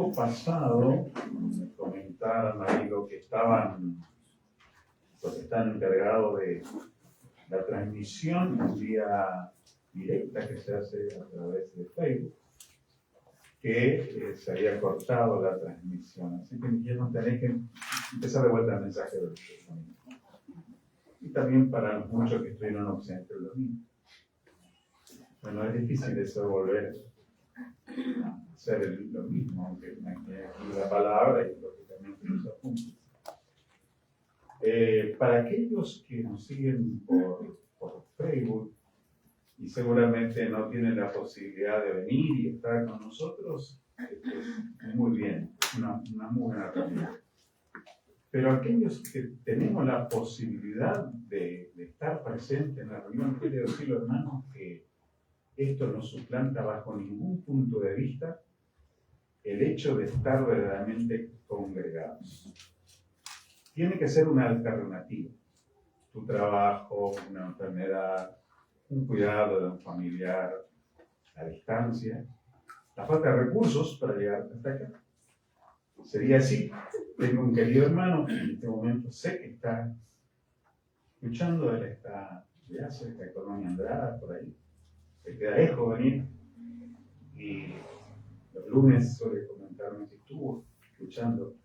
domingo pasado me comentaron ahí los que están encargados de la transmisión en vía directa que se hace a través de Facebook, que se había cortado la transmisión. Así que ya no tenés que empezar de vuelta el mensaje del domingo. Y también para los muchos que estuvieron ausentes el domingo. Bueno, es difícil eso de volver a hacer lo mismo, aunque la palabra y lógicamente los apuntes. Para aquellos que nos siguen por Facebook y seguramente no tienen la posibilidad de venir y estar con nosotros, muy bien, es una muy buena realidad. Pero aquellos que tenemos la posibilidad de estar presentes en la reunión, quiero decirlo, hermanos, que esto no suplanta bajo ningún punto de vista el hecho de estar verdaderamente congregados. Tiene que ser una alternativa. Tu trabajo, una enfermedad, un cuidado de un familiar, la distancia, la falta de recursos para llegar hasta acá. Sería así. Tengo un querido hermano que en este momento sé que está luchando, él está ya cerca de Colonia Andrada, por ahí. Le queda lejos venir. Y los lunes suele comentarme que estuvo escuchando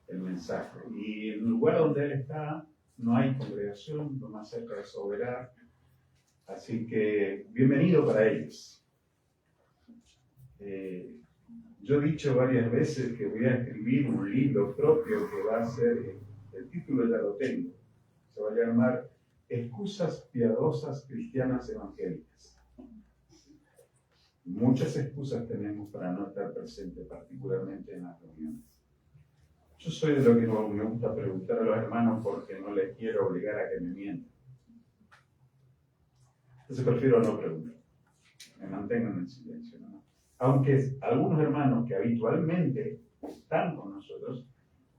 el mensaje. Y en el lugar donde él está no hay congregación, lo más cerca de Soberá. Así que bienvenido para ellos. Yo he dicho varias veces que voy a escribir un libro propio que va a ser, el título ya lo tengo, se va a llamar Excusas piadosas cristianas evangélicas. Muchas excusas tenemos para no estar presentes, particularmente en las reuniones. Yo soy de lo que no me gusta preguntar a los hermanos porque no les quiero obligar a que me mientan. Entonces prefiero no preguntar, me mantengan en silencio, ¿no? Aunque algunos hermanos que habitualmente están con nosotros,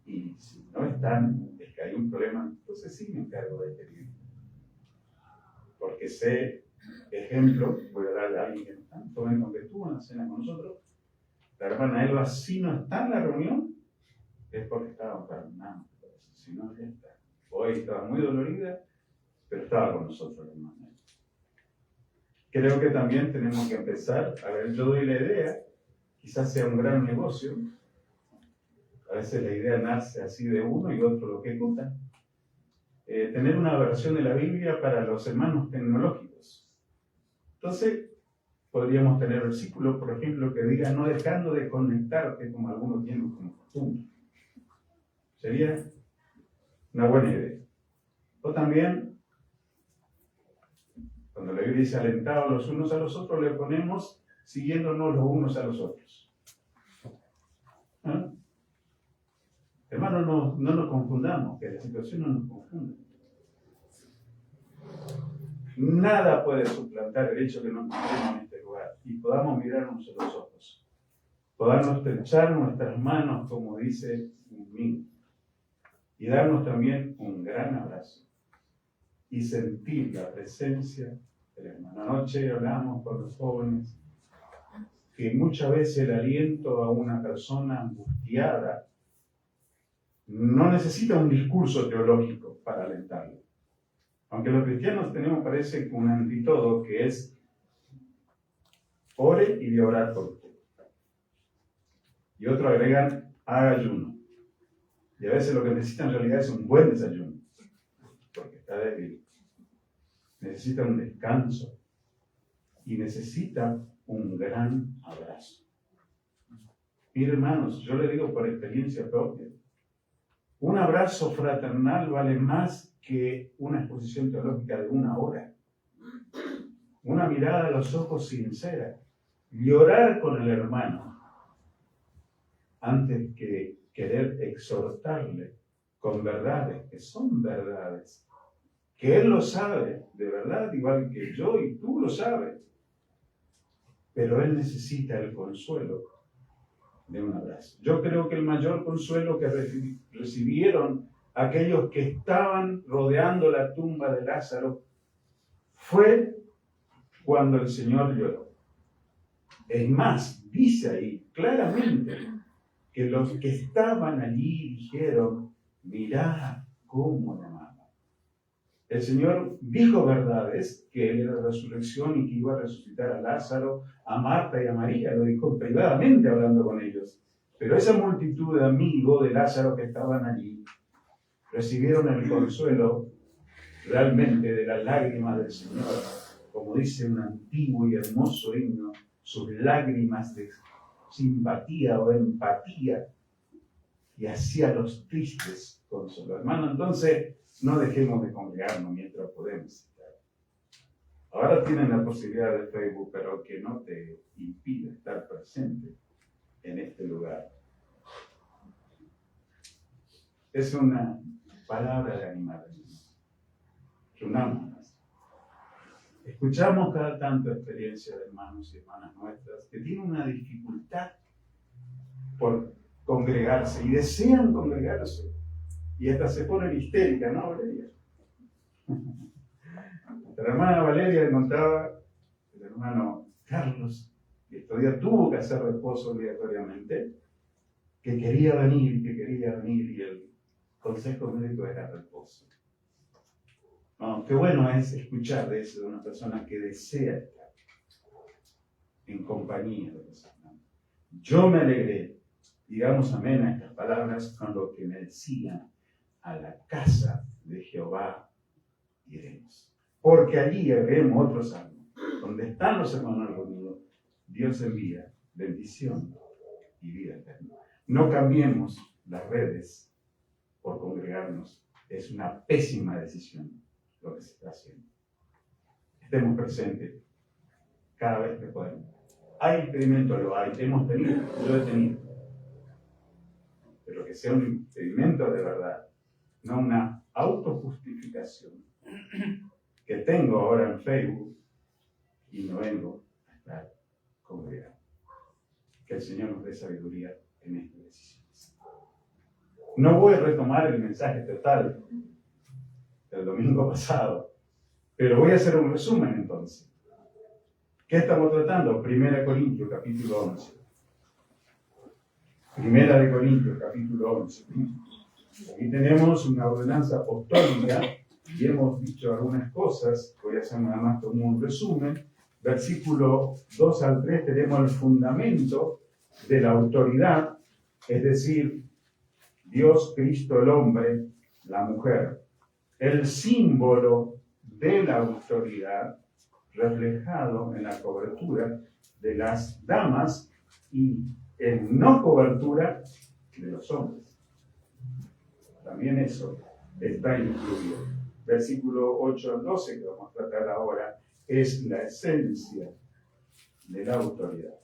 y si no están, es que hay un problema, entonces sí me encargo de escribir. Porque sé, ejemplo, voy a darle a alguien que no está, tomen que estuvo en la cena con nosotros, la hermana Elba, si no está en la reunión, es porque estaba enferma, si no, ya está. Hoy estaba muy dolorida, pero estaba con nosotros la hermana. Creo que también tenemos que empezar, a ver, yo doy la idea, quizás sea un gran negocio, a veces la idea nace así de uno y otro lo ejecuta, tener una versión de la Biblia para los hermanos tecnológicos. Entonces, podríamos tener versículos, por ejemplo, que digan no dejando de conectarte como algunos tienen como costumbre. Sería una buena idea. O también, cuando la Biblia dice alentados los unos a los otros, le ponemos siguiéndonos los unos a los otros. ¿Ah? Hermanos, no nos confundamos, que la situación no nos confunda. Nada puede suplantar el hecho que nos encontremos en este lugar y podamos mirarnos a los ojos. Podamos estrechar nuestras manos, como dice un niño, y darnos también un gran abrazo y sentir la presencia del hermano. Anoche hablamos con los jóvenes que muchas veces el aliento a una persona angustiada no necesita un discurso teológico para alentarlo. Aunque los cristianos tenemos, parece, un antídoto que es ore y de orar por usted. Y otros agregan, haga ayuno. Y a veces lo que necesita en realidad es un buen desayuno, porque está débil. Necesita un descanso y necesita un gran abrazo. Mire, hermanos, yo le digo por experiencia propia, un abrazo fraternal vale más que una exposición teológica de 1 hora. Una mirada a los ojos sincera, llorar con el hermano antes que querer exhortarle con verdades que son verdades, que él lo sabe de verdad, igual que yo y tú lo sabes, pero él necesita el consuelo de un abrazo. Yo creo que el mayor consuelo que recibieron aquellos que estaban rodeando la tumba de Lázaro fue cuando el Señor lloró. Es más, dice ahí claramente que los que estaban allí dijeron, mirá cómo le amaba. El Señor dijo verdades, que Él era la resurrección y que iba a resucitar a Lázaro, a Marta y a María, lo dijo privadamente hablando con ellos. Pero esa multitud de amigos de Lázaro que estaban allí recibieron el consuelo realmente de las lágrimas del Señor, como dice un antiguo y hermoso himno, sus lágrimas de simpatía o empatía, y hacía los tristes consuelo. Hermano, entonces no dejemos de congregarnos mientras podemos. Ahora tienen la posibilidad de Facebook, pero que no te impida estar presente en este lugar. Es una palabra de animación. Reunamos. Escuchamos cada tanto experiencia de hermanos y hermanas nuestras que tienen una dificultad por congregarse y desean congregarse y hasta se ponen histéricas, ¿no, Valeria? La hermana Valeria le contaba el hermano Carlos, que todavía tuvo que hacer reposo obligatoriamente, que quería venir y el consejo médico era reposo. No, qué bueno es escuchar de eso de una persona que desea estar en compañía de los hermanos. Yo me alegré, digamos amén a estas palabras, con lo que me decían, a la casa de Jehová iremos. Porque allí veremos otros salmos, donde están los hermanos reunidos, Dios envía bendición y vida eterna. No cambiemos las redes por congregarnos, es una pésima decisión lo que se está haciendo. Estemos presentes cada vez que podemos. Hay impedimentos, lo hay, hemos tenido, yo he tenido. Pero que sea un impedimento de verdad, no una autojustificación que tengo ahora en Facebook y no vengo a estar congregado. Que el Señor nos dé sabiduría en estas decisiones. No voy a retomar el mensaje total del domingo pasado, pero voy a hacer un resumen entonces. ¿Qué estamos tratando? 1 Corintios capítulo 11. 1 Corintios capítulo 11. Aquí tenemos una ordenanza apostólica y hemos dicho algunas cosas. Voy a hacer nada más como un resumen. Versículo 2 al 3 tenemos el fundamento de la autoridad, es decir, Dios, Cristo, el hombre, la mujer. El símbolo de la autoridad reflejado en la cobertura de las damas y en no cobertura de los hombres. También eso está incluido. Versículo 8 al 12, que vamos a tratar ahora, es la esencia de la autoridad.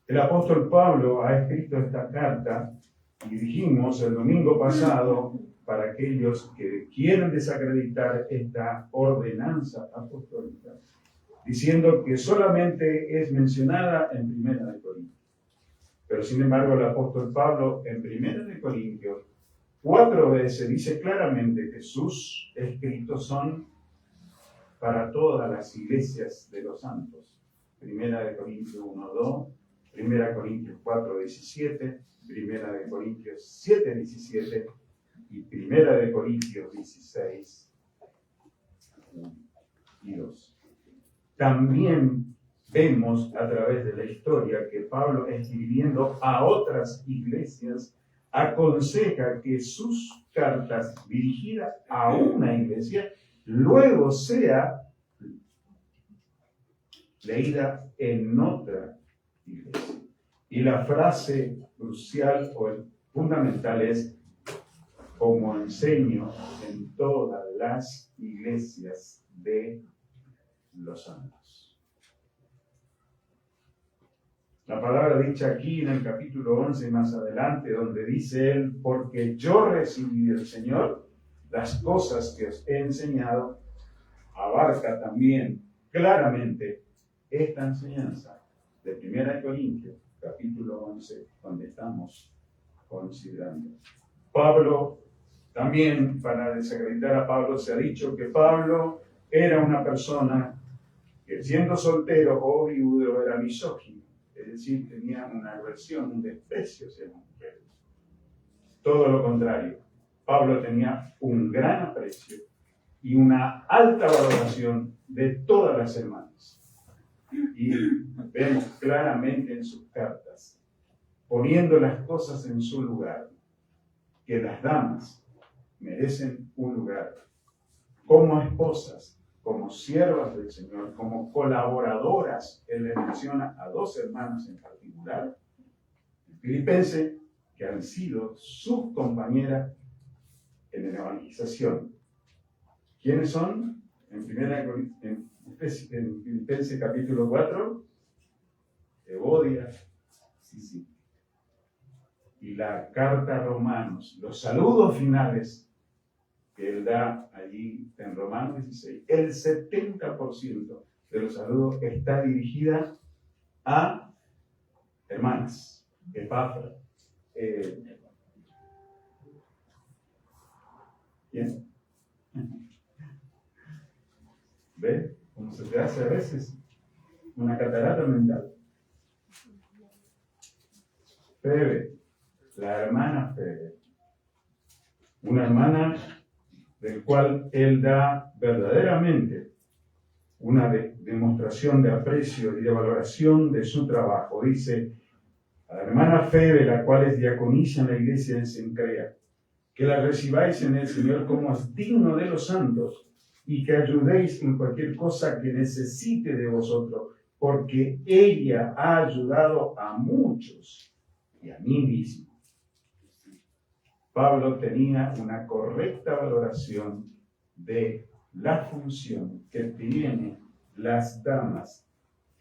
El apóstol Pablo ha escrito esta carta y dijimos el domingo pasado, para aquellos que quieren desacreditar esta ordenanza apostólica, diciendo que solamente es mencionada en 1 Corintios. Pero sin embargo el apóstol Pablo en 1 Corintios 4 veces dice claramente que sus escritos son para todas las iglesias de los santos. 1 Corintios 1:2, 1 Corintios 4:17, 1 Corintios 7:17 y 1 Corintios 16:2. También vemos a través de la historia que Pablo, escribiendo a otras iglesias, aconseja que sus cartas dirigidas a una iglesia luego sea leída en otra iglesia. Y la frase crucial o fundamental es: como enseño en todas las iglesias de los santos. La palabra dicha aquí en el capítulo 11 más adelante, donde dice él, porque yo recibí del Señor las cosas que os he enseñado, abarca también claramente esta enseñanza de 1 Corintios, capítulo 11, donde estamos considerando. Pablo, también para desacreditar a Pablo, se ha dicho que Pablo era una persona que siendo soltero o viudo era misógino, es decir, tenía una aversión, un desprecio hacia las mujeres. Todo lo contrario, Pablo tenía un gran aprecio y una alta valoración de todas las hermanas. Y vemos claramente en sus cartas, poniendo las cosas en su lugar, que las damas merecen un lugar como esposas, como siervas del Señor, como colaboradoras. Él le menciona a dos hermanas en particular, en Filipenses, que han sido sus compañeras en la evangelización. ¿Quiénes son? En Filipenses capítulo 4, Evodia, sí. Y la carta a Romanos, los saludos finales que él da allí en Romanos 16, el 70% de los saludos está dirigida a hermanas, Epafra. ¿Quién? ¿Ve cómo se te hace a veces una catarata mental? Febe, la hermana Febe, una hermana del cual él da verdaderamente una demostración de aprecio y de valoración de su trabajo. Dice a la hermana Febe, la cual es diaconisa en la iglesia de Cencrea, que la recibáis en el Señor como es digno de los santos y que ayudéis en cualquier cosa que necesite de vosotros, porque ella ha ayudado a muchos y a mí mismo. Pablo tenía una correcta valoración de la función que tienen las damas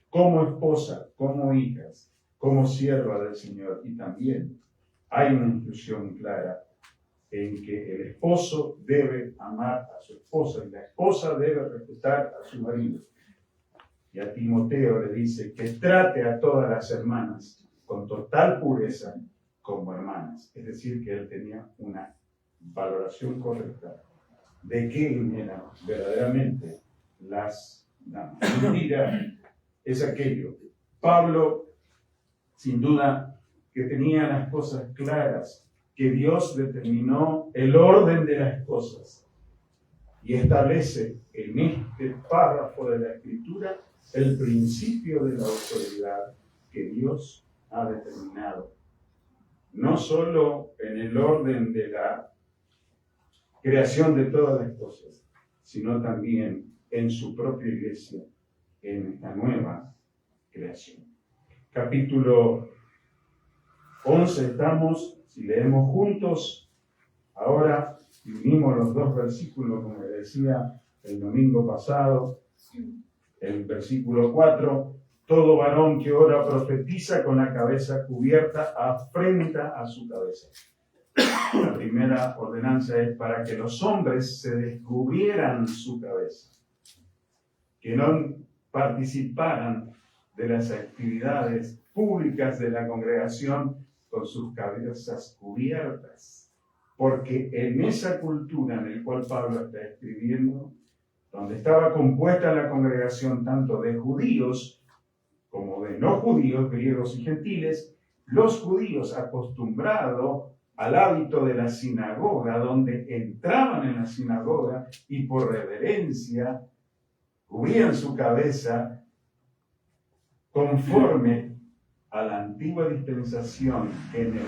como esposa, como hijas, como sierva del Señor. Y también hay una instrucción clara en que el esposo debe amar a su esposa y la esposa debe respetar a su marido. Y a Timoteo le dice que trate a todas las hermanas con total pureza como hermanas. Es decir, que él tenía una valoración correcta de quién eran verdaderamente las damas. Mentira es aquello. Pablo, sin duda, que tenía las cosas claras, que Dios determinó el orden de las cosas y establece en este párrafo de la Escritura el principio de la autoridad que Dios ha determinado. No solo en el orden de la creación de todas las cosas, sino también en su propia iglesia, en esta nueva creación. Capítulo 11 estamos, si leemos juntos, ahora unimos los dos versículos, como le decía el domingo pasado, el versículo 4, todo varón que ora profetiza con la cabeza cubierta afrenta a su cabeza. La primera ordenanza es para que los hombres se descubrieran su cabeza, que no participaran de las actividades públicas de la congregación con sus cabezas cubiertas, porque en esa cultura en la cual Pablo está escribiendo, donde estaba compuesta la congregación tanto de judíos como de no judíos, griegos y gentiles, los judíos acostumbrados al hábito de la sinagoga, donde entraban en la sinagoga y por reverencia cubrían su cabeza conforme a la antigua dispensación en el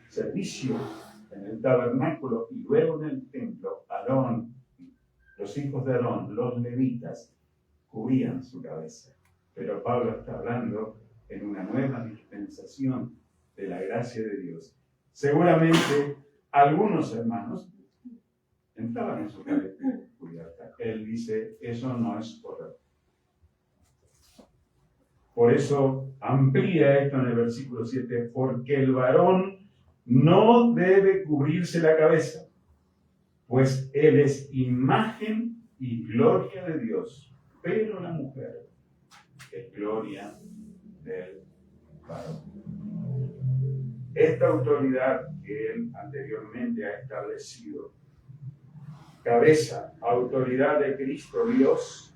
servicio, en el tabernáculo y luego en el templo. Aarón, los hijos de Aarón, los levitas, cubrían su cabeza. Pero Pablo está hablando en una nueva dispensación de la gracia de Dios. Seguramente algunos hermanos entraban en su cabeza cubierta. Él dice, eso no es correcto. Por eso amplía esto en el versículo 7, porque el varón no debe cubrirse la cabeza, pues él es imagen y gloria de Dios, pero la mujer es gloria del varón. Esta autoridad que él anteriormente ha establecido, cabeza, autoridad de Cristo Dios,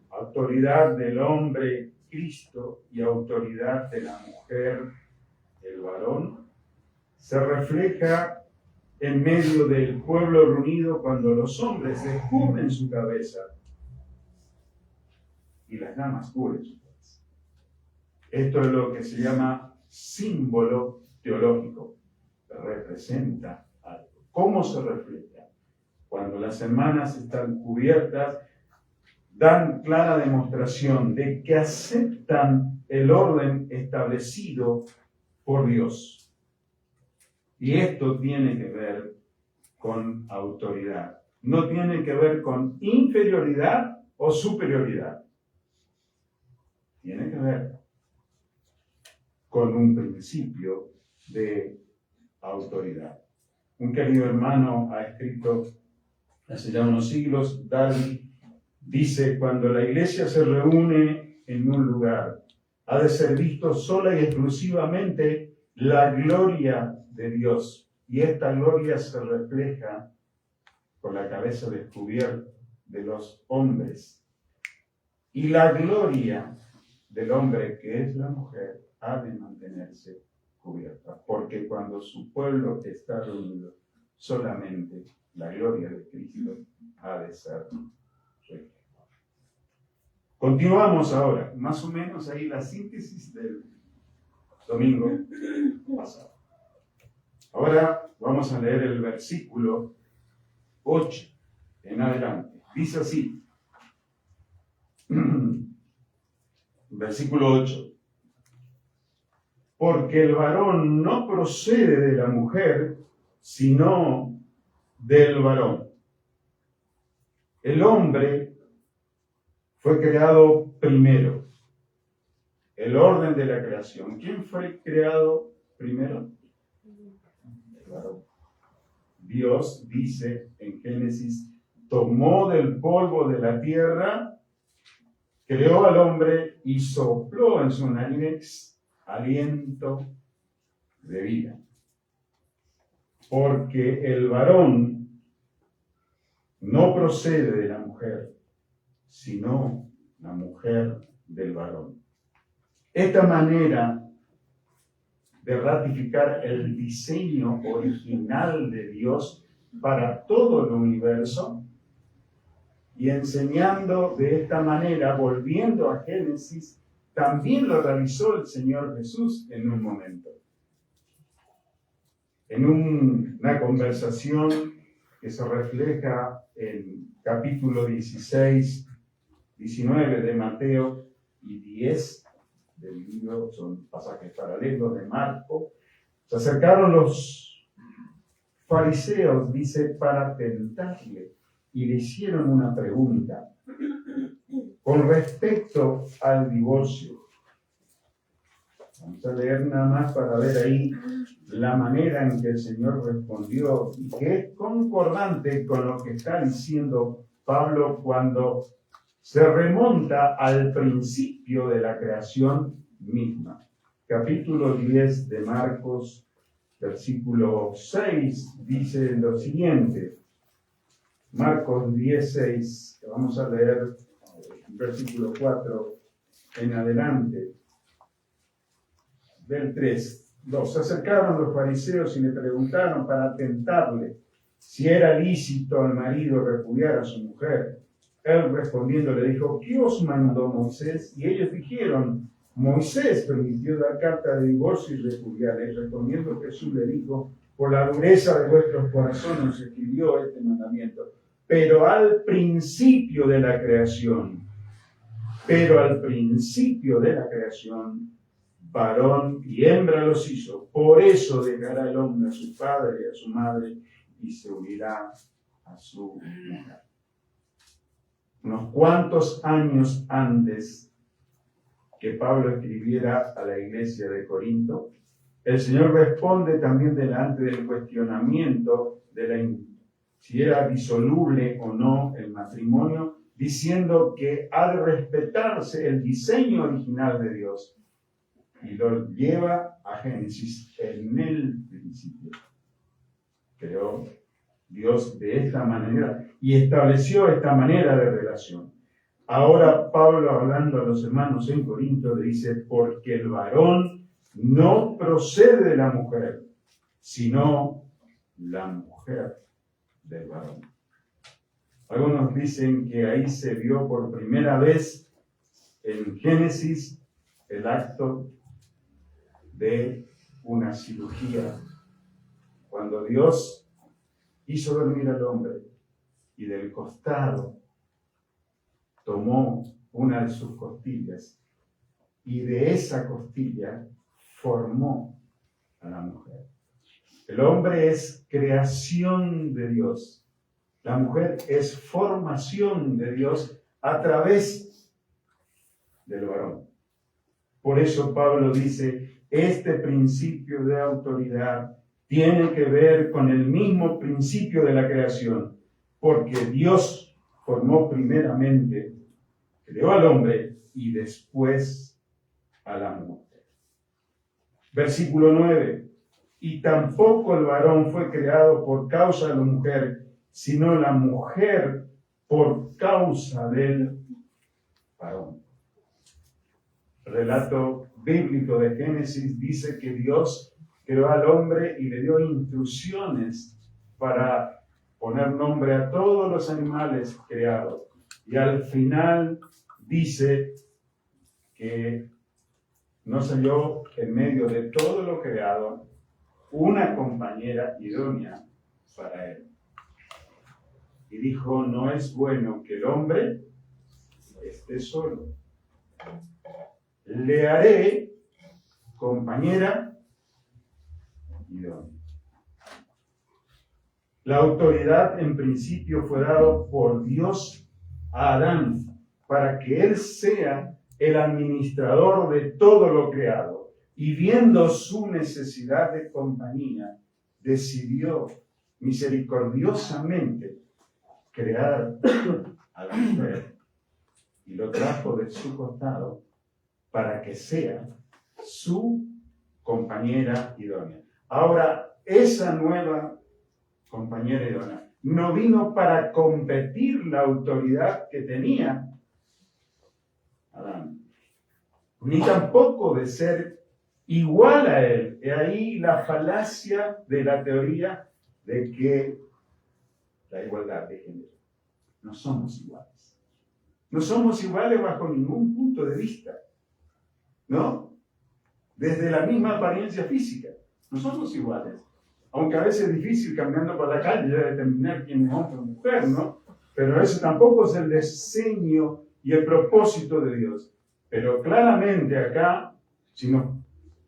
autoridad del hombre Cristo y autoridad de la mujer, el varón, se refleja en medio del pueblo reunido cuando los hombres descubren su cabeza y las damas cubren su cabeza. Esto es lo que se llama símbolo teológico. Representa algo. ¿Cómo se refleja? Cuando las hermanas están cubiertas, dan clara demostración de que aceptan el orden establecido por Dios. Y esto tiene que ver con autoridad. No tiene que ver con inferioridad o superioridad. Tiene que ver con un principio de autoridad. Un querido hermano ha escrito hace ya unos siglos, Darby, dice: cuando la iglesia se reúne en un lugar, ha de ser visto sola y exclusivamente la gloria de Dios. Y esta gloria se refleja con la cabeza descubierta de los hombres. Y la gloria del hombre, que es la mujer, ha de mantenerse cubierta. Porque cuando su pueblo está reunido, solamente la gloria de Cristo ha de ser reflejada. Continuamos ahora, más o menos ahí la síntesis del domingo pasado. Ahora vamos a leer el versículo 8 en adelante. Dice así, versículo 8. Porque el varón no procede de la mujer, sino del varón. El hombre fue creado primero. El orden de la creación. ¿Quién fue creado primero? El varón. Dios dice en Génesis, tomó del polvo de la tierra, creó al hombre y sopló en su nariz aliento de vida. Porque el varón no procede de la mujer, sino la mujer del varón. Esta manera de ratificar el diseño original de Dios para todo el universo y enseñando de esta manera, volviendo a Génesis, también lo realizó el Señor Jesús en un momento. En una conversación que se refleja en capítulo 16, 19 de Mateo y 10 del libro, son pasajes paralelos de Marco, se acercaron los fariseos, dice, para tentarle, y le hicieron una pregunta con respecto al divorcio. Vamos a leer nada más para ver ahí la manera en que el Señor respondió y que es concordante con lo que está diciendo Pablo cuando se remonta al principio de la creación misma. Capítulo 10 de Marcos, versículo 6, dice lo siguiente. Marcos 10:6, que vamos a leer versículo 4 en adelante. Del 3. Se acercaron los fariseos y le preguntaron para tentarle si era lícito al marido repudiar a su mujer. Él respondiendo le dijo, ¿qué os mandó Moisés? Y ellos dijeron, Moisés permitió dar carta de divorcio y repudiarla. Y respondiendo Jesús le dijo, por la dureza de vuestros corazones escribió este mandamiento. Pero al principio de la creación, varón y hembra los hizo. Por eso dejará el hombre a su padre y a su madre y se unirá a su mujer. Unos cuantos años antes que Pablo escribiera a la iglesia de Corinto, el Señor responde también delante del cuestionamiento de si era disoluble o no el matrimonio, diciendo que ha de respetarse el diseño original de Dios. Y lo lleva a Génesis. En el principio creó Dios de esta manera y estableció esta manera de relación. Ahora Pablo, hablando a los hermanos en Corinto, le dice, porque el varón no procede de la mujer, sino la mujer del varón. Algunos dicen que ahí se vio por primera vez en Génesis el acto de una cirugía, cuando Dios hizo dormir al hombre y del costado tomó una de sus costillas y de esa costilla formó a la mujer. El hombre es creación de Dios. La mujer es formación de Dios a través del varón. Por eso Pablo dice, este principio de autoridad tiene que ver con el mismo principio de la creación, porque Dios formó primeramente, creó al hombre y después a la mujer. Versículo 9. Y tampoco el varón fue creado por causa de la mujer, sino la mujer por causa del varón. El relato bíblico de Génesis dice que Dios creó al hombre y le dio instrucciones para poner nombre a todos los animales creados. Y al final dice que no salió en medio de todo lo creado una compañera idónea para él. Y dijo, no es bueno que el hombre esté solo. Le haré compañera idónea. La autoridad en principio fue dada por Dios a Adán para que él sea el administrador de todo lo creado. Y viendo su necesidad de compañía, decidió misericordiosamente crear a la mujer y lo trajo de su costado para que sea su compañera idónea. Ahora, esa nueva compañera idónea no vino para competir la autoridad que tenía Adán, ni tampoco de ser igual a él. Y ahí la falacia de la teoría de que la igualdad de género. No somos iguales. No somos iguales bajo ningún punto de vista. ¿No? Desde la misma apariencia física. No somos iguales. Aunque a veces es difícil caminando por la calle ya determinar quién es hombre o mujer, ¿no? Pero eso tampoco es el diseño y el propósito de Dios. Pero claramente acá, si nos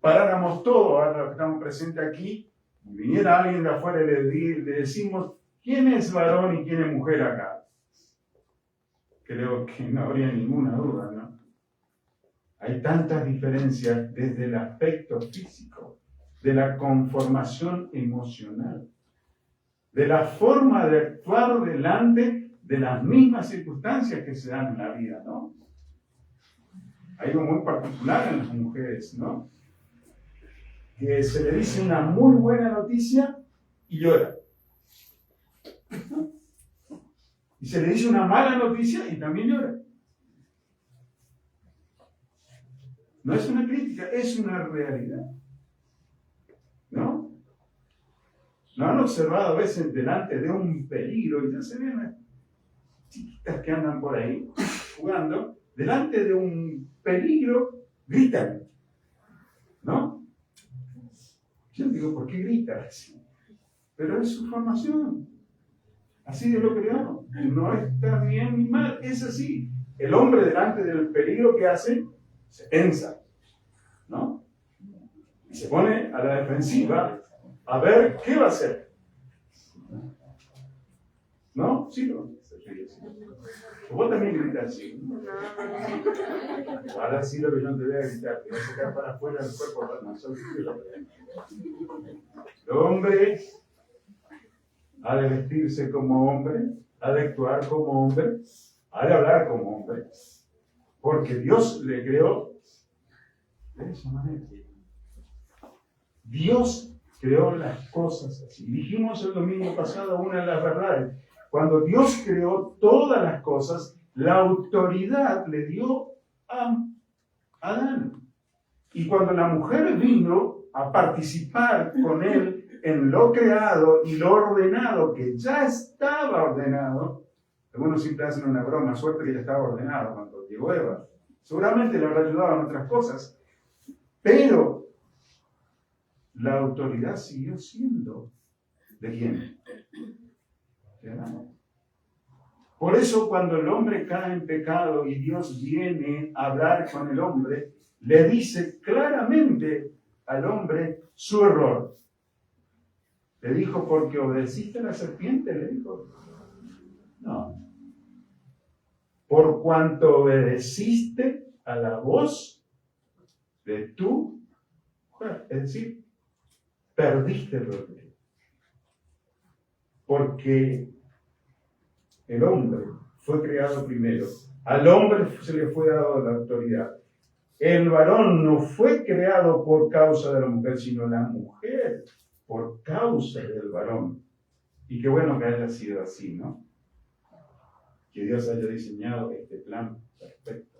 paráramos todos, ahora los que estamos presentes aquí, y viniera alguien de afuera y le decimos, ¿quién es varón y quién es mujer acá? Creo que no habría ninguna duda, ¿no? Hay tantas diferencias desde el aspecto físico, de la conformación emocional, de la forma de actuar delante de las mismas circunstancias que se dan en la vida, ¿no? Hay algo muy particular en las mujeres, ¿no? Que se le dice una muy buena noticia y llora. Y se le dice una mala noticia y también llora. No es una crítica, es una realidad. ¿No? ¿No han observado a veces delante de un peligro? Y ya se ven las chiquitas que andan por ahí jugando. Delante de un peligro, gritan. ¿No? Yo digo, ¿por qué gritan así? Pero es su formación. Así Dios lo creó. No está bien ni mal, es así. El hombre delante del peligro que hace, se tensa, ¿no? Y se pone a la defensiva a ver qué va a hacer. ¿No? Sí, no. Vos también gritas así. Ahora sí lo que yo te voy a gritar, que va a sacar para afuera del cuerpo para nosotros. El hombre ha de vestirse como hombre, ha de actuar como hombre, ha de hablar como hombre, porque Dios le creó de esa manera. Dios creó las cosas así. Dijimos el domingo pasado una de las verdades. Cuando Dios creó todas las cosas La autoridad le dio a Adán. Y cuando la mujer vino a participar con él en lo creado y lo ordenado, que ya estaba ordenado, algunos siempre hacen una broma, suerte que ya estaba ordenado cuando llegó Eva. Seguramente le habrá ayudado en otras cosas, pero la autoridad siguió siendo ¿de quién? De Adán. Por eso cuando el hombre cae en pecado y Dios viene a hablar con el hombre, le dice claramente al hombre su error. Le dijo, porque obedeciste a la serpiente, le dijo. No. Por cuanto obedeciste a la voz de tu mujer. Es decir, perdiste el orden. Porque el hombre fue creado primero. Al hombre se le fue dado la autoridad. El varón no fue creado por causa de la mujer, sino la mujer por causa del varón. Y qué bueno que haya sido así, ¿no? Que Dios haya diseñado este plan perfecto.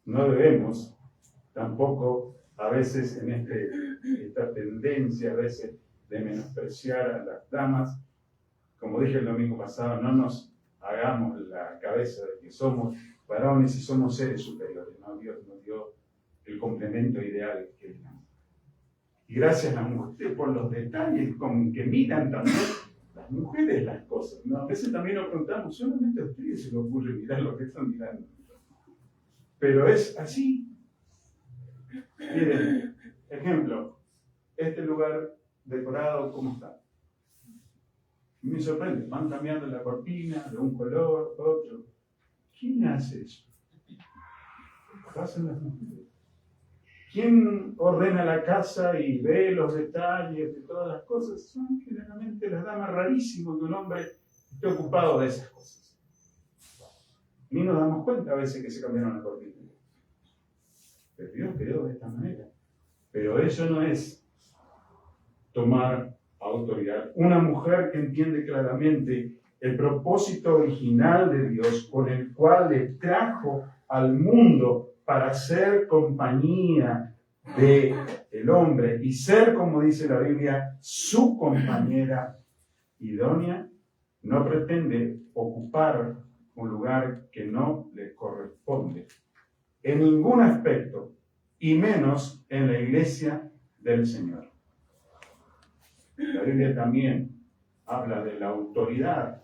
No debemos tampoco, a veces en esta tendencia, a veces de menospreciar a las damas, como dije el domingo pasado, no nos hagamos la cabeza de que somos varones y somos seres superiores, ¿no? Dios nos dio el complemento ideal que es. Y gracias a las mujeres por los detalles con que miran también las mujeres las cosas, ¿no? A veces también nos preguntamos, solamente a ustedes se les ocurre mirar lo que están mirando. Pero es así. Miren, ejemplo, este lugar decorado, ¿cómo está? Me sorprende, van cambiando la cortina de un color, otro. ¿Quién hace eso? Hacen las mujeres. ¿Quién ordena la casa y ve los detalles de todas las cosas? Son generalmente las damas. Rarísimo que un hombre esté ocupado de esas cosas. Ni nos damos cuenta a veces que se cambiaron la cortina. Pero Dios creó de esta manera. Pero eso no es tomar autoridad. Una mujer que entiende claramente el propósito original de Dios con el cual le trajo al mundo para ser compañía del hombre y ser, como dice la Biblia, su compañera idónea, no pretende ocupar un lugar que no le corresponde en ningún aspecto, y menos en la iglesia del Señor. La Biblia también habla de la autoridad,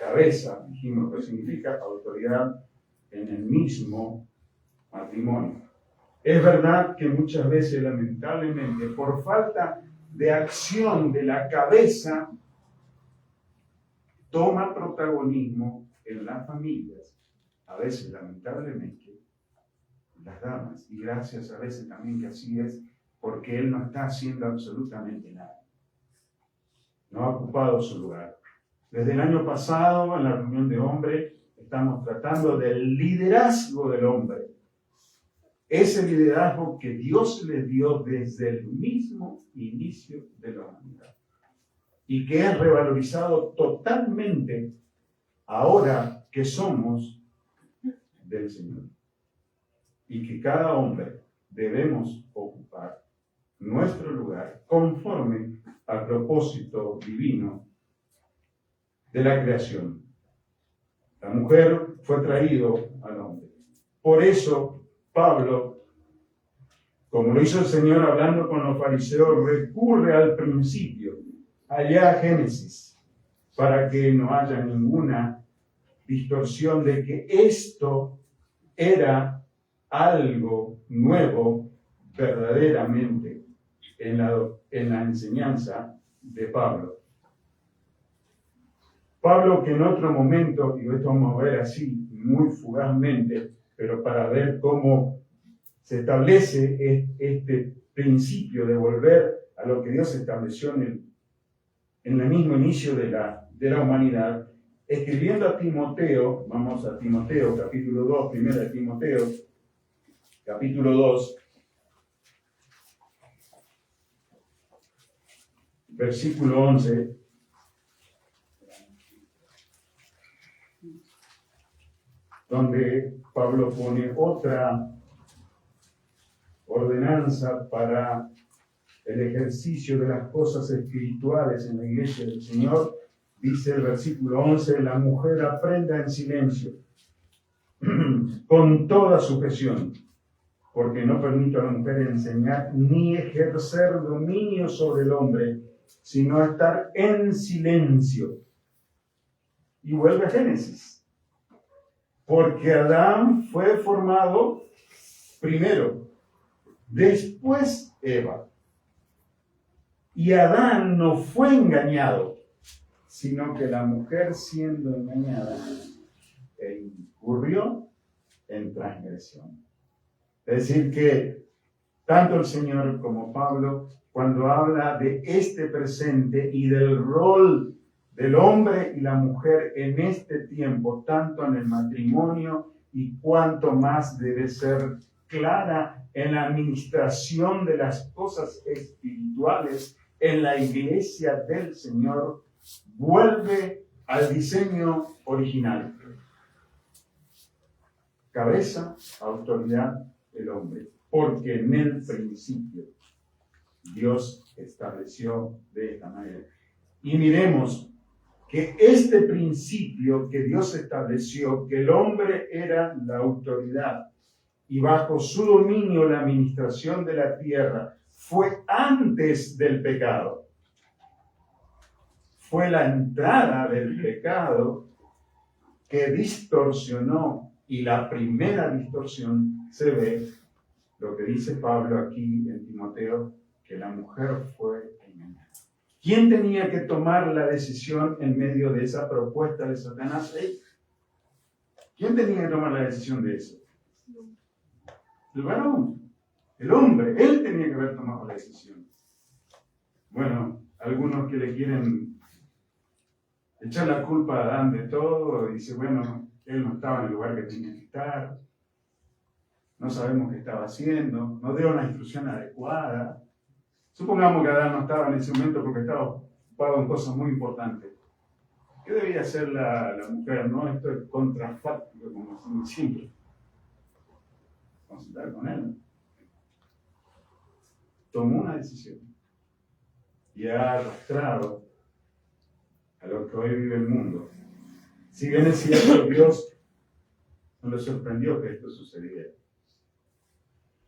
cabeza, dijimos que significa autoridad en el mismo matrimonio. Es verdad que muchas veces, lamentablemente, por falta de acción de la cabeza, toma protagonismo en las familias, a veces, lamentablemente, las damas, y gracias a veces también que así es, porque él no está haciendo absolutamente nada. No ha ocupado su lugar. Desde el año pasado, en la reunión de hombres, estamos tratando del liderazgo del hombre. Ese liderazgo que Dios le dio desde el mismo inicio de la humanidad. Y que es revalorizado totalmente ahora que somos del Señor. Y que cada hombre debemos ocupar nuestro lugar conforme al propósito divino de la creación. La mujer fue traído al hombre. Por eso Pablo, como lo hizo el Señor hablando con los fariseos, recurre al principio, allá a Génesis, para que no haya ninguna distorsión de que esto era algo nuevo verdaderamente en la enseñanza de Pablo. Pablo, que en otro momento, y esto vamos a ver así, muy fugazmente, pero para ver cómo se establece este principio de volver a lo que Dios estableció en el mismo inicio de la humanidad, escribiendo a Timoteo, vamos a Timoteo, capítulo 2, primera de Timoteo, capítulo 2, versículo 11. donde Pablo pone otra ordenanza para el ejercicio de las cosas espirituales en la iglesia del Señor. Dice el versículo 11, la mujer aprenda en silencio, con toda sujeción, porque no permito a la mujer enseñar ni ejercer dominio sobre el hombre, sino estar en silencio. Y vuelve a Génesis, porque Adán fue formado primero, después Eva. Y Adán no fue engañado, sino que la mujer, siendo engañada, incurrió en transgresión. Es decir, que tanto el Señor como Pablo, cuando habla de este presente y del rol del hombre y la mujer en este tiempo, tanto en el matrimonio y cuanto más debe ser clara en la administración de las cosas espirituales en la iglesia del Señor, vuelve al diseño original. Cabeza, autoridad, el hombre. Porque en el principio Dios estableció de esta manera. Y miremos que este principio que Dios estableció, que el hombre era la autoridad y bajo su dominio la administración de la tierra, fue antes del pecado. Fue la entrada del pecado que distorsionó, y la primera distorsión se ve, lo que dice Pablo aquí en Timoteo, que la mujer fue engañada. ¿Quién tenía que tomar la decisión en medio de esa propuesta de Satanás? ¿Quién tenía que tomar la decisión de eso? El varón, el hombre, él tenía que haber tomado la decisión. Bueno, algunos que le quieren echar la culpa a Adán de todo, dice, bueno, él no estaba en el lugar que tenía que estar, no sabemos qué estaba haciendo, no dio una instrucción adecuada. Supongamos que Adán no estaba en ese momento porque estaba ocupado en cosas muy importantes. ¿Qué debía hacer la mujer? No, esto es contrafáctico, como decimos siempre. Consultar con él. Tomó una decisión y ha arrastrado a lo que hoy vive el mundo. Si bien es cierto, Dios no le sorprendió que esto sucediera.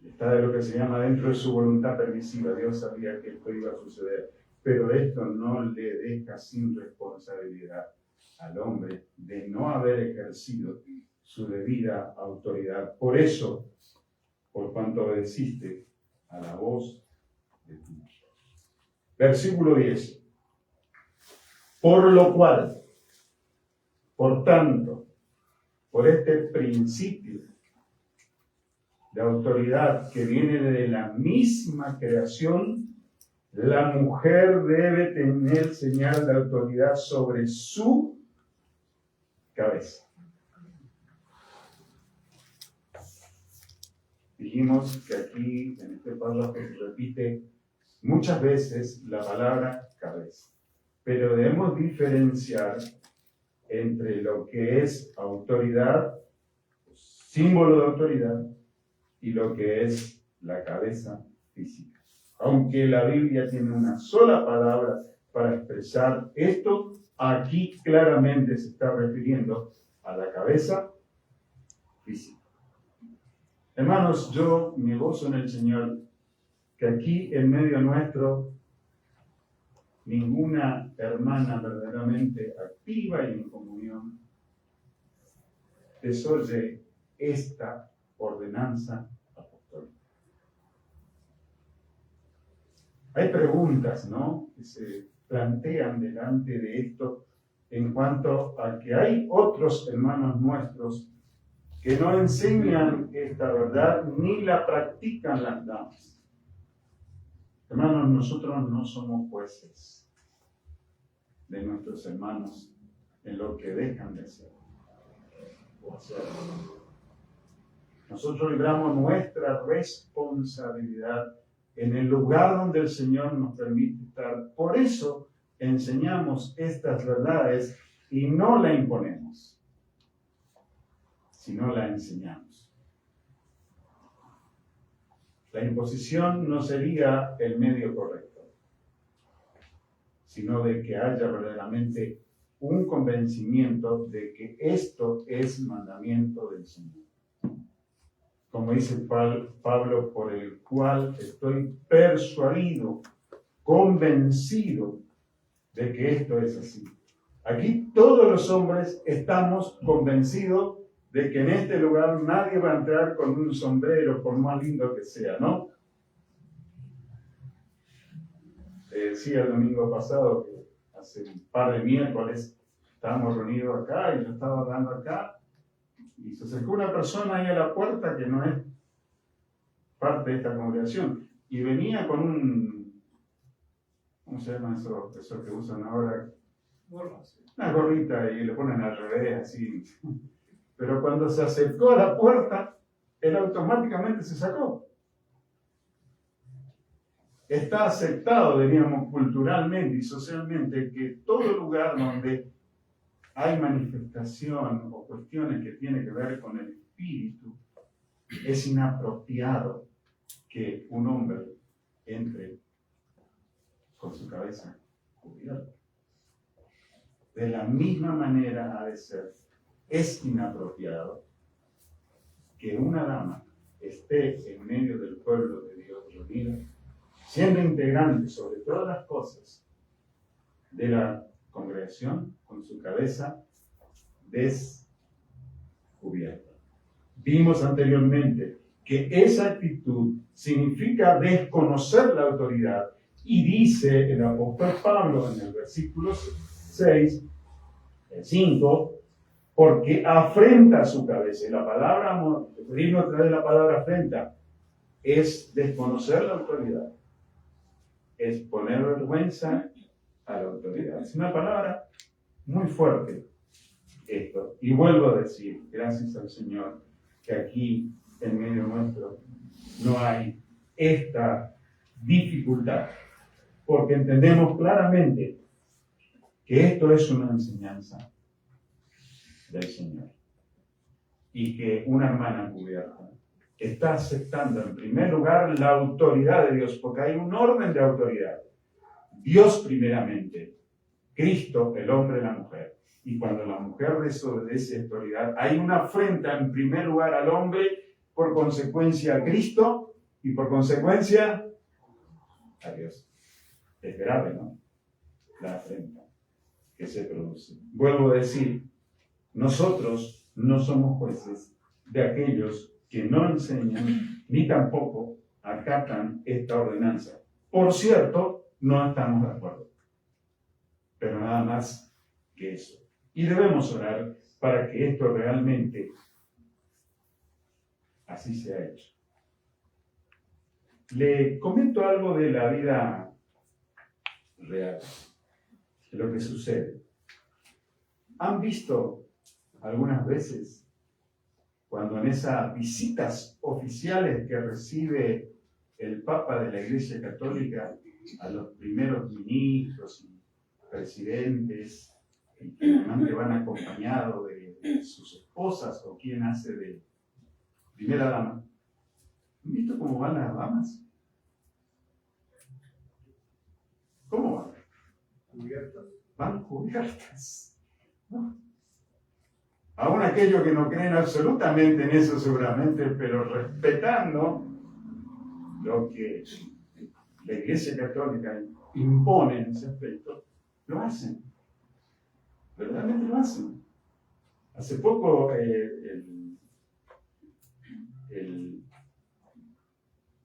Está de lo que se llama dentro de su voluntad permisiva. Dios sabía que esto iba a suceder. Pero esto no le deja sin responsabilidad al hombre de no haber ejercido su debida autoridad. Por eso, por cuanto obedeciste a la voz de tu Dios. Versículo 10. Por lo cual, por tanto, por este principio de autoridad que viene de la misma creación, la mujer debe tener señal de autoridad sobre su cabeza. Dijimos que aquí en este párrafo se repite muchas veces la palabra cabeza, pero debemos diferenciar entre lo que es autoridad, símbolo de autoridad, y lo que es la cabeza física. Aunque la Biblia tiene una sola palabra para expresar esto, aquí claramente se está refiriendo a la cabeza física. Hermanos, yo me gozo en el Señor que aquí en medio nuestro ninguna hermana verdaderamente activa y en comunión desoye esta ordenanza apostólica. Hay preguntas, ¿no?, que se plantean delante de esto en cuanto a que hay otros hermanos nuestros que no enseñan esta verdad ni la practican las damas. Hermanos, nosotros no somos jueces de nuestros hermanos en lo que dejan de hacer o hacer. Nosotros libramos nuestra responsabilidad en el lugar donde el Señor nos permite estar. Por eso enseñamos estas verdades y no la imponemos, sino la enseñamos. La imposición no sería el medio correcto, sino de que haya verdaderamente un convencimiento de que esto es mandamiento del Señor. Como dice Pablo, por el cual estoy persuadido, convencido de que esto es así. Aquí todos los hombres estamos convencidos de que en este lugar nadie va a entrar con un sombrero, por más lindo que sea, ¿no? Te decía el domingo pasado que hace un par de miércoles estábamos reunidos acá y yo estaba hablando acá y se acercó una persona ahí a la puerta que no es parte de esta congregación y venía con un, ¿cómo se llama eso que usan ahora? Una gorrita y le ponen al revés así. Pero cuando se acercó a la puerta, él automáticamente se sacó. Está aceptado, diríamos, culturalmente y socialmente que todo lugar donde hay manifestación o cuestiones que tienen que ver con el espíritu, es inapropiado que un hombre entre con su cabeza cubierta. De la misma manera ha de ser. Es inapropiado que una dama esté en medio del pueblo de Dios reunido, siendo integrante sobre todas las cosas de la congregación, con su cabeza descubierta. Vimos anteriormente que esa actitud significa desconocer la autoridad, y dice el apóstol Pablo en el versículo 6, el 5, porque afrenta su cabeza. Y la palabra, referirnos a través de la palabra afrenta, es desconocer la autoridad, es poner vergüenza a la autoridad. Es una palabra muy fuerte esto. Y vuelvo a decir, gracias al Señor, que aquí en medio nuestro no hay esta dificultad, porque entendemos claramente que esto es una enseñanza del Señor y que una hermana cubierta está aceptando en primer lugar la autoridad de Dios, porque hay un orden de autoridad. Dios primeramente, Cristo, el hombre y la mujer. Y cuando la mujer desobedece autoridad, hay una afrenta en primer lugar al hombre, por consecuencia a Cristo y por consecuencia a Dios. Es grave, ¿no? La afrenta que se produce. Vuelvo a decir, nosotros no somos jueces de aquellos que no enseñan ni tampoco acatan esta ordenanza. Por cierto, no estamos de acuerdo. Pero nada más que eso. Y debemos orar para que esto realmente así sea hecho. Le comento algo de la vida real, de lo que sucede. ¿Han visto algunas veces cuando en esas visitas oficiales que recibe el Papa de la Iglesia Católica a los primeros ministros y presidentes, y que normalmente van acompañados de sus esposas o quien hace de primera dama? ¿Han visto cómo van las damas? ¿Cómo van? Cubiertas. Van cubiertas, ¿no? Aún aquellos que no creen absolutamente en eso seguramente, pero respetando lo que la Iglesia Católica impone en ese aspecto, lo hacen. Verdaderamente lo hacen. Hace poco el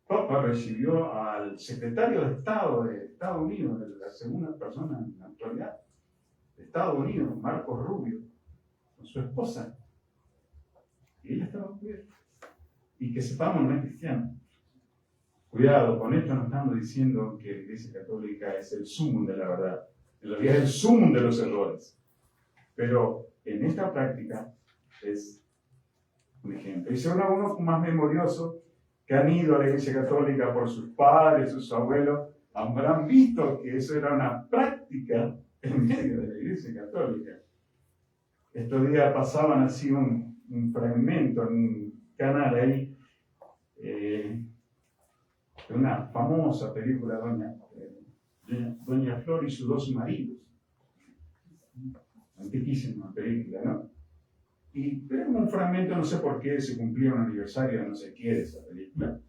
Papa recibió al secretario de Estado de Estados Unidos, de la segunda persona en la actualidad de Estados Unidos, Marco Rubio, con su esposa. Y ella estaba cubierta. Y que sepamos, no es cristiano. Cuidado, con esto no estamos diciendo que la Iglesia Católica es el sumum de la verdad. En realidad es el sumum de los errores. Pero en esta práctica es un ejemplo. Y según algunos más memoriosos que han ido a la Iglesia Católica por sus padres, sus abuelos, habrán visto que eso era una práctica en medio de la Iglesia Católica. Estos días pasaban así un un fragmento en un canal ahí de una famosa película, Doña Flor y sus dos maridos. Antiquísima película, ¿no? Y vemos un fragmento, no sé por qué, se cumplía un aniversario, no sé qué, de esa película.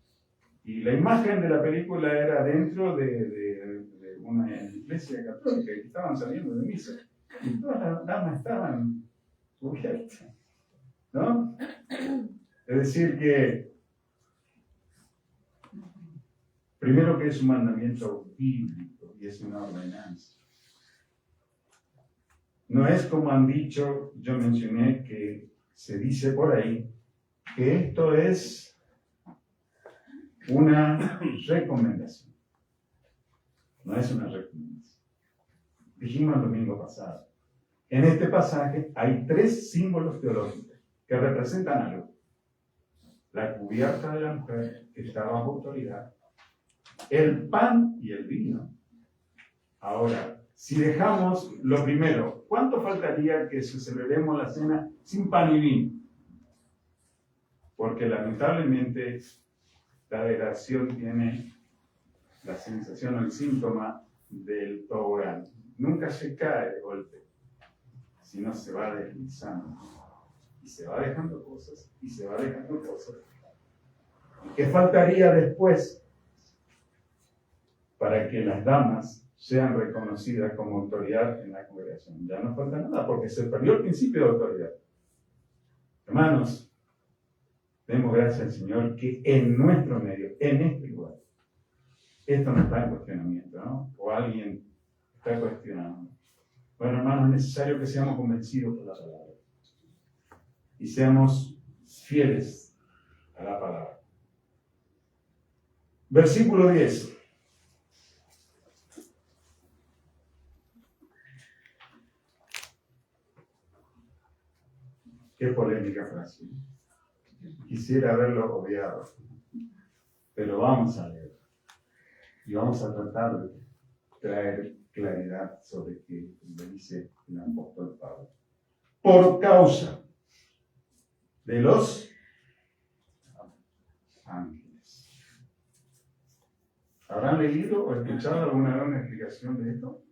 Y la imagen de la película era dentro de una iglesia católica, que estaban saliendo de misa. Y todas las damas estaban cubiertas, ¿no? Es decir que, primero que es un mandamiento bíblico y es una ordenanza. No es como han dicho, yo mencioné que se dice por ahí, que esto es una recomendación. No es una recomendación. Dijimos el domingo pasado. En este pasaje hay 3 símbolos teológicos que representan algo. La cubierta de la mujer que está bajo autoridad, el pan y el vino. Ahora, si dejamos lo primero, ¿cuánto faltaría que celebremos la cena sin pan y vino? Porque lamentablemente la degradación tiene la sensación o el síntoma del tobogán. Nunca se cae de golpe, sino se va deslizando. Y se va dejando cosas, y se va dejando cosas. ¿Qué faltaría después para que las damas sean reconocidas como autoridad en la congregación? Ya no falta nada, porque se perdió el principio de autoridad. Hermanos, demos gracias al Señor que en nuestro medio, en este lugar, esto no está en cuestionamiento, ¿no? O alguien está cuestionando. Bueno, hermanos, es necesario que seamos convencidos por la palabra y seamos fieles a la palabra. Versículo 10. Qué polémica frase. Quisiera haberlo obviado, pero vamos a leer y vamos a tratar de traer claridad sobre qué dice el apóstol Pablo. Por causa de los ángeles. ¿Habrán leído o escuchado alguna vez una explicación de esto?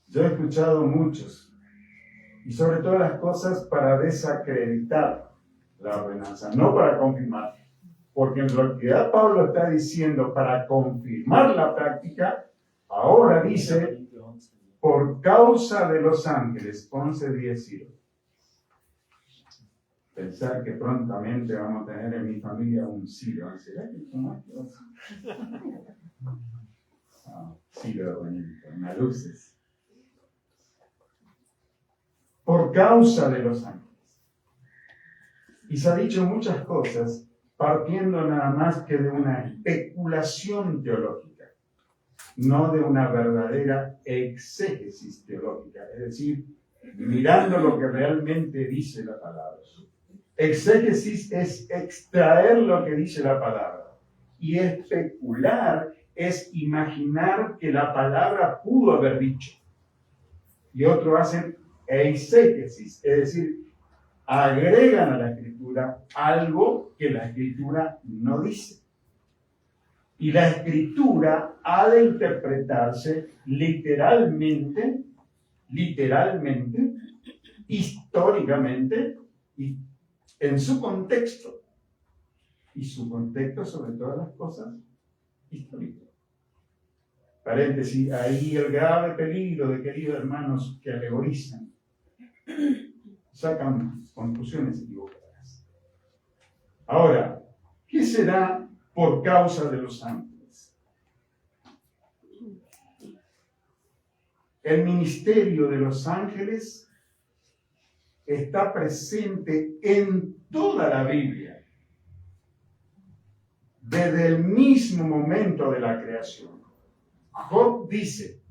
Yo he escuchado muchos, y sobre todas las cosas para desacreditar la ordenanza, no para confirmar. Porque en realidad Pablo está diciendo para confirmar la práctica, ahora dice, por causa de los ángeles, 11:10. Pensar que prontamente vamos a tener en mi familia un Ciro. ¿Será que como esto? Ciro bonito, unas luces. Por causa de los ángeles. Y se ha dicho muchas cosas partiendo nada más que de una especulación teológica, no de una verdadera exégesis teológica, es decir, mirando lo que realmente dice la palabra. Exégesis es extraer lo que dice la palabra, y especular es imaginar que la palabra pudo haber dicho. Y otros hacen exégesis, es decir, agregan a la Escritura algo que la Escritura no dice. Y la Escritura ha de interpretarse literalmente, históricamente y en su contexto. Y su contexto sobre todas las cosas histórico. Paréntesis, ahí el grave peligro de queridos hermanos que alegorizan, sacan conclusiones equivocadas. Ahora, ¿qué será por causa de los ángeles? El ministerio de los ángeles está presente en toda la Biblia, desde el mismo momento de la creación. Job dice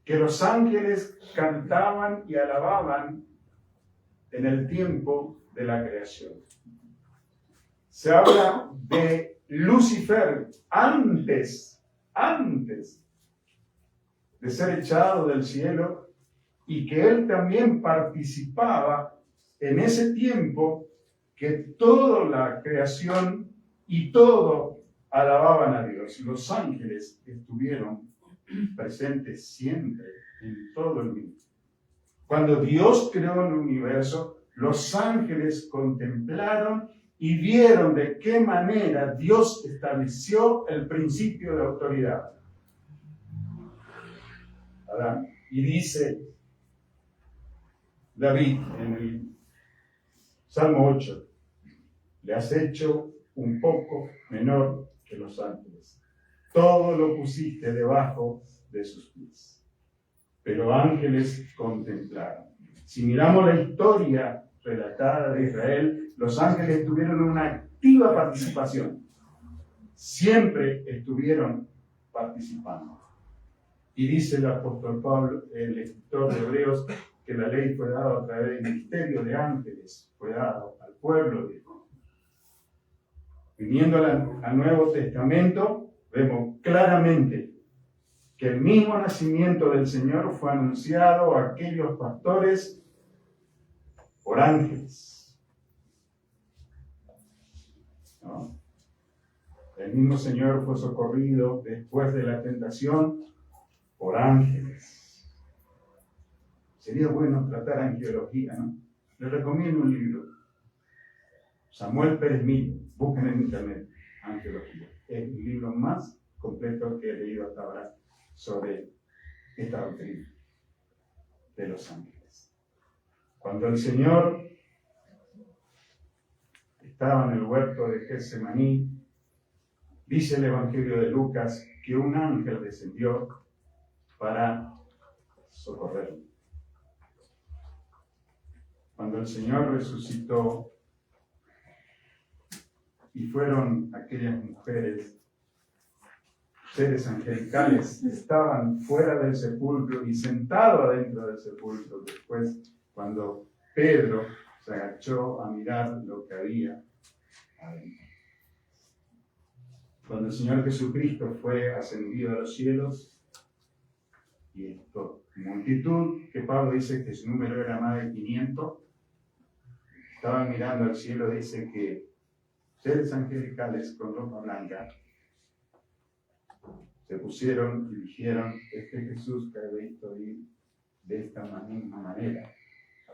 que los ángeles cantaban y alababan en el tiempo de la creación. Se habla de Lucifer antes de ser echado del cielo, y que él también participaba en ese tiempo que toda la creación y todo alababan a Dios. Los ángeles estuvieron presentes siempre en todo el mundo. Cuando Dios creó el universo, los ángeles contemplaron y vieron de qué manera Dios estableció el principio de autoridad. Adán. Y dice David en el Salmo 8, le has hecho un poco menor que los ángeles. Todo lo pusiste debajo de sus pies. Pero ángeles contemplaron. Si miramos la historia relatada de Israel, los ángeles tuvieron una activa participación. Siempre estuvieron participando. Y dice el apóstol Pablo, el escritor de Hebreos, que la ley fue dada a través del ministerio de ángeles, fue dado al pueblo de Dios. Viniendo al Nuevo Testamento, vemos claramente que el mismo nacimiento del Señor fue anunciado a aquellos pastores por ángeles. ¿No? El mismo Señor fue socorrido después de la tentación por ángeles. Sería bueno tratar angelología, ¿no? Les recomiendo un libro. Samuel Pérez Millo, busquen en internet, Angelología. Es el libro más completo que he leído hasta ahora sobre esta doctrina de los ángeles. Cuando el Señor estaba en el huerto de Getsemaní, dice el Evangelio de Lucas que un ángel descendió para socorrerlo. Cuando el Señor resucitó y fueron aquellas mujeres, seres angelicales, estaban fuera del sepulcro y sentados adentro del sepulcro. Después, cuando Pedro se agachó a mirar lo que había adentro. Cuando el Señor Jesucristo fue ascendido a los cielos, y esto, multitud, que Pablo dice que su número era más de 500, estaban mirando al cielo, dice que seres angelicales con ropa blanca se pusieron y dijeron, este Jesús que ha visto ir de esta misma manera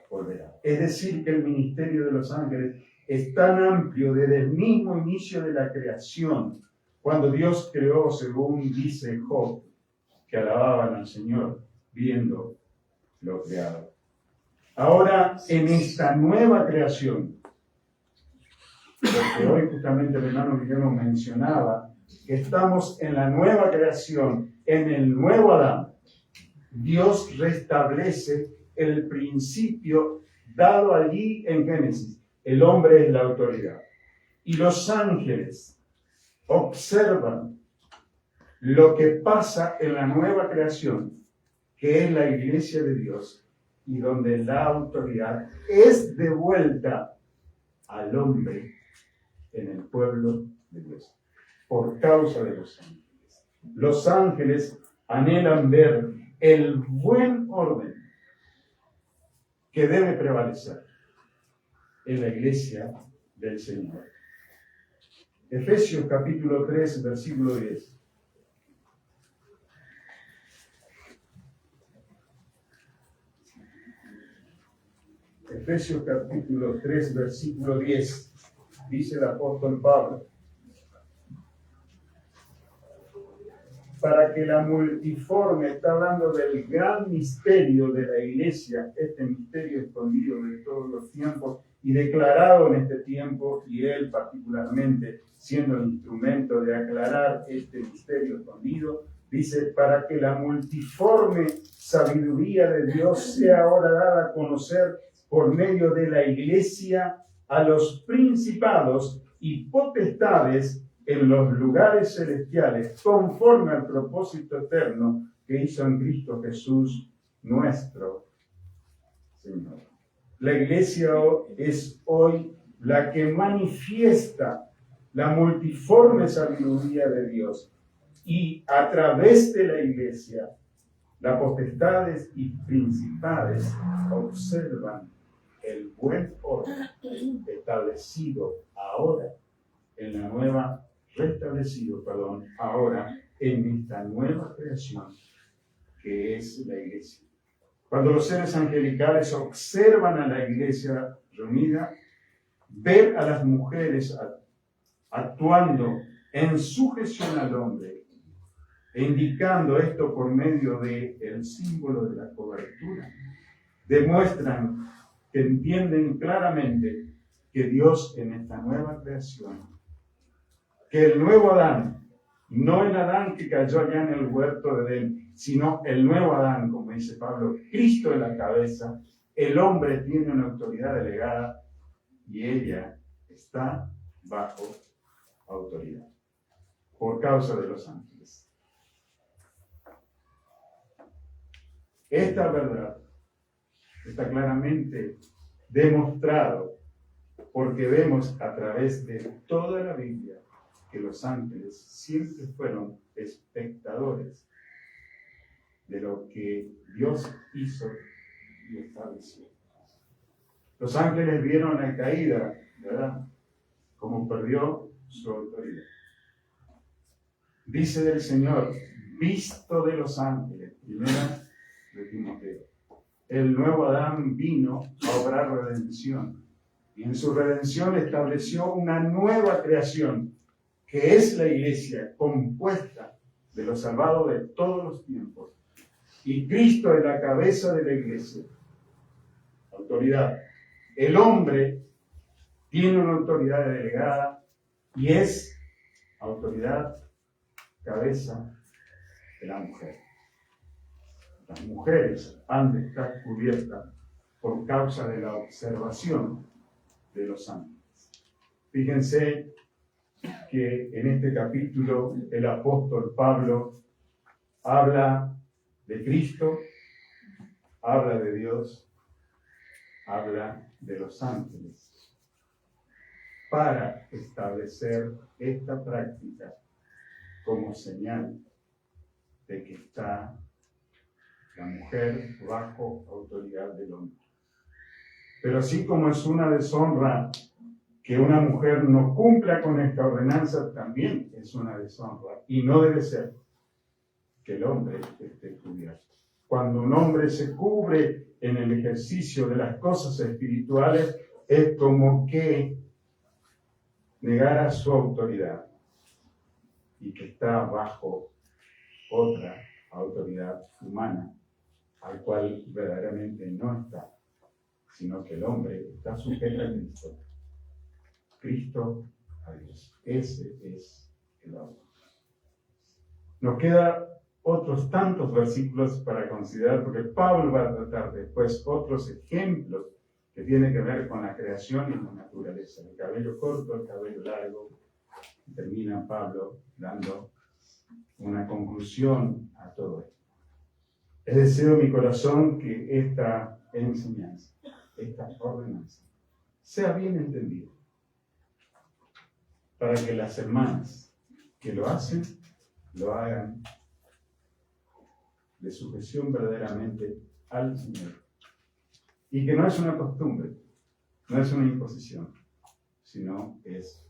volverá. Es decir, que el ministerio de los ángeles es tan amplio desde el mismo inicio de la creación, cuando Dios creó, según dice Job, que alababan al Señor viendo lo creado. Ahora, en esta nueva creación, porque hoy justamente el hermano Guillermo mencionaba que estamos en la nueva creación, en el nuevo Adán. Dios restablece el principio dado allí en Génesis. El hombre es la autoridad. Y los ángeles observan lo que pasa en la nueva creación, que es la iglesia de Dios, y donde la autoridad es devuelta al hombre en el pueblo de Dios, por causa de los ángeles. Los ángeles anhelan ver el buen orden que debe prevalecer en la iglesia del Señor. Efesios capítulo 3, versículo 10. Efesios capítulo 3, versículo 10. Dice el apóstol Pablo, para que la multiforme, está hablando del gran misterio de la iglesia, este misterio escondido de todos los tiempos y declarado en este tiempo, y él particularmente siendo el instrumento de aclarar este misterio escondido, dice, para que la multiforme sabiduría de Dios sea ahora dada a conocer por medio de la iglesia a los principados y potestades en los lugares celestiales, conforme al propósito eterno que hizo en Cristo Jesús, nuestro Señor. La iglesia es hoy la que manifiesta la multiforme sabiduría de Dios, y a través de la iglesia, las potestades y principales observan el buen orden establecido ahora en la nueva, restablecido, perdón, ahora en esta nueva creación que es la iglesia. Cuando los seres angelicales observan a la iglesia reunida, ver a las mujeres actuando en sujeción al hombre, e indicando esto por medio del símbolo de la cobertura, demuestran que entienden claramente que Dios en esta nueva creación, que el nuevo Adán, no el Adán que cayó allá en el huerto de Edén, sino el nuevo Adán, como dice Pablo, Cristo en la cabeza, el hombre tiene una autoridad delegada y ella está bajo autoridad, por causa de los ángeles. Esta verdad está claramente demostrado porque vemos a través de toda la Biblia que los ángeles siempre fueron espectadores de lo que Dios hizo y estableció. Los ángeles vieron la caída, ¿verdad? Como perdió su autoridad. Dice del Señor, visto de los ángeles, primera de Timoteo. El nuevo Adán vino a obrar redención y en su redención estableció una nueva creación que es la iglesia compuesta de los salvados de todos los tiempos. Y Cristo es la cabeza de la iglesia. Autoridad. El hombre tiene una autoridad delegada y es autoridad, cabeza de la mujer. Las mujeres han de estar cubiertas por causa de la observación de los ángeles. Fíjense que en este capítulo el apóstol Pablo habla de Cristo, habla de Dios, habla de los ángeles, para establecer esta práctica como señal de que está la mujer bajo autoridad del hombre. Pero así como es una deshonra que una mujer no cumpla con esta ordenanza, también es una deshonra y no debe ser que el hombre esté cubierto. Cuando un hombre se cubre en el ejercicio de las cosas espirituales, es como que negara su autoridad y que está bajo otra autoridad humana, al cual verdaderamente no está, sino que el hombre está sujeto a Cristo. Cristo a Dios. Ese es el hombre. Nos queda otros tantos versículos para considerar, porque Pablo va a tratar después otros ejemplos que tienen que ver con la creación y la naturaleza. El cabello corto, el cabello largo. Termina Pablo dando una conclusión a todo esto. Es deseo de mi corazón que esta enseñanza, esta ordenanza, sea bien entendida, para que las hermanas que lo hacen, lo hagan de sujeción verdaderamente al Señor. Y que no es una costumbre, no es una imposición, sino es